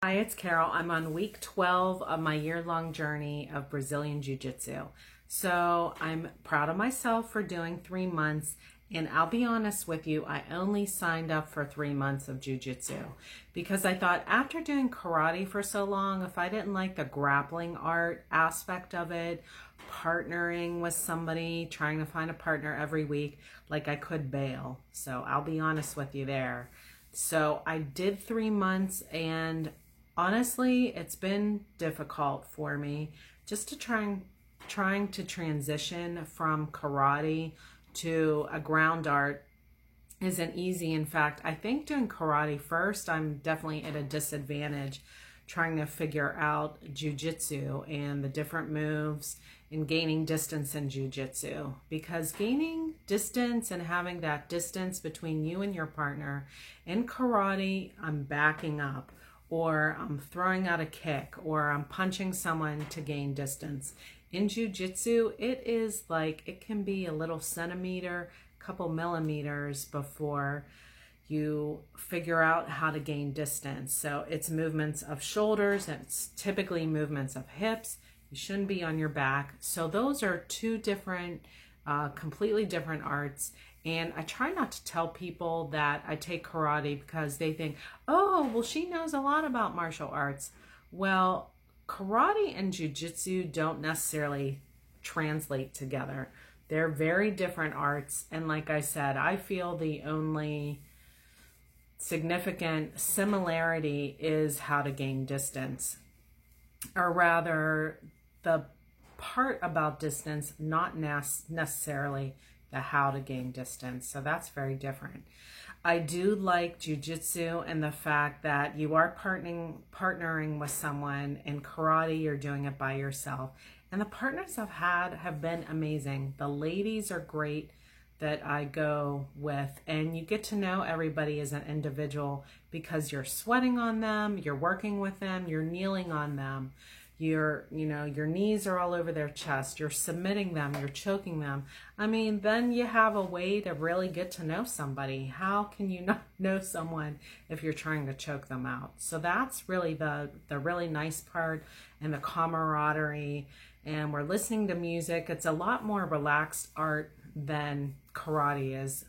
Hi, it's Carol. I'm on week 12 of my year-long journey of Brazilian Jiu-Jitsu. So I'm proud of myself for doing 3 months. And I'll be honest with you, I only signed up for 3 months of Jiu-Jitsu because I thought after doing karate for so long, if I didn't like the grappling art aspect of it, partnering with somebody, trying to find a partner every week, like I could bail. So I'll be honest with you there. So I did 3 months, and honestly, it's been difficult for me just to trying to transition from karate to a ground art isn't easy. In fact, I think doing karate first, I'm definitely at a disadvantage trying to figure out jujitsu and the different moves and gaining distance in jujitsu, because gaining distance and having that distance between you and your partner in karate, I'm backing up or I'm throwing out a kick or I'm punching someone to gain distance. In jiu-jitsu, it is like it can be a little centimeter, couple millimeters before you figure out how to gain distance. So it's movements of shoulders, it's typically movements of hips. You shouldn't be on your back. So those are two different, completely different arts. And I try not to tell people that I take karate because they think, oh, well, she knows a lot about martial arts. Well, karate and jiu-jitsu don't necessarily translate together. They're very different arts. And like I said, I feel the only significant similarity is how to gain distance, or rather the part about distance, not necessarily the how to gain distance. So that's very different. I do like jiu-jitsu and the fact that you are partnering with someone. In karate, you're doing it by yourself. And the partners I've had have been amazing. The ladies are great that I go with, and you get to know everybody as an individual because you're sweating on them, you're working with them, you're kneeling on them. Your knees are all over their chest. You're submitting them. You're choking them. I mean, then you have a way to really get to know somebody. How can you not know someone if you're trying to choke them out? So that's really the really nice part, and the camaraderie. And we're listening to music. It's a lot more relaxed art than karate is.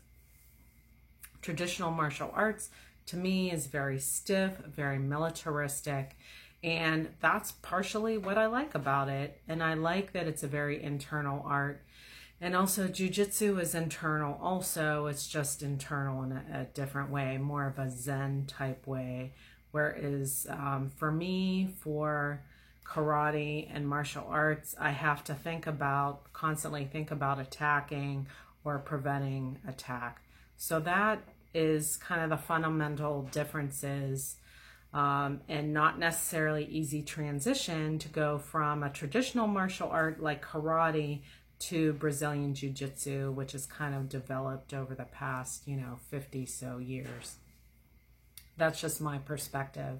Traditional martial arts, to me, is very stiff, very militaristic. And that's partially what I like about it. And I like that it's a very internal art. And also jiu-jitsu is internal also. It's just internal in a different way, more of a Zen type way. Whereas for me, for karate and martial arts, I have to constantly think about attacking or preventing attack. So that is kind of the fundamental differences. And not necessarily easy transition to go from a traditional martial art like karate to Brazilian Jiu-Jitsu, which is kind of developed over the past, 50 so years. That's just my perspective.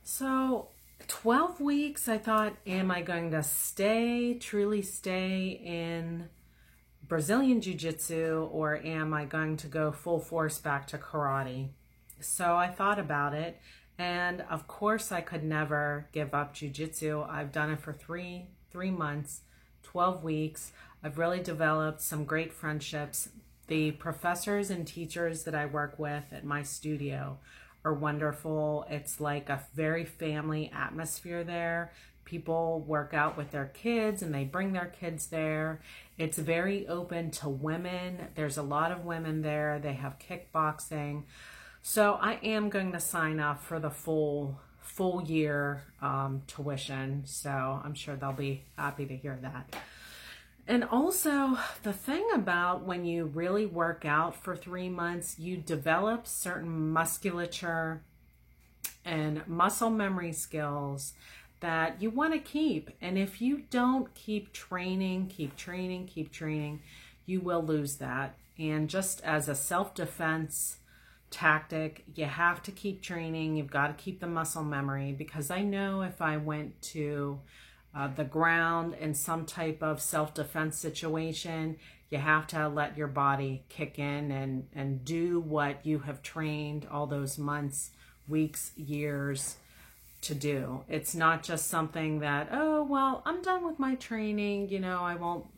So 12 weeks, I thought, am I going to truly stay in Brazilian Jiu-Jitsu, or am I going to go full force back to karate? So I thought about it. And of course, I could never give up jiu-jitsu. I've done it for three months, 12 weeks. I've really developed some great friendships. The professors and teachers that I work with at my studio are wonderful. It's like a very family atmosphere there. People work out with their kids and they bring their kids there. It's very open to women. There's a lot of women there. They have kickboxing. So I am going to sign up for the full year tuition. So I'm sure they'll be happy to hear that. And also, the thing about when you really work out for 3 months, you develop certain musculature and muscle memory skills that you want to keep. And if you don't keep training, you will lose that. And just as a self-defense tactic, you have to keep training. You've got to keep the muscle memory, because I know if I went to the ground in some type of self-defense situation, you have to let your body kick in and do what you have trained all those months, weeks, years to do. It's not just something that, oh, well, I'm done with my training. You know,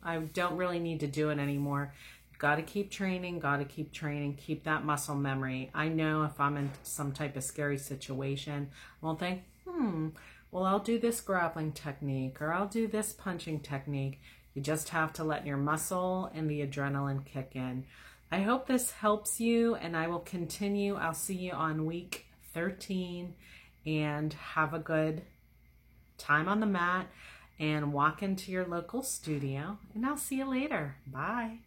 I don't really need to do it anymore. Got to keep training, keep that muscle memory. I know if I'm in some type of scary situation, I won't think, well, I'll do this grappling technique or I'll do this punching technique. You just have to let your muscle and the adrenaline kick in. I hope this helps you, and I will continue. I'll see you on week 13, and have a good time on the mat and walk into your local studio, and I'll see you later. Bye.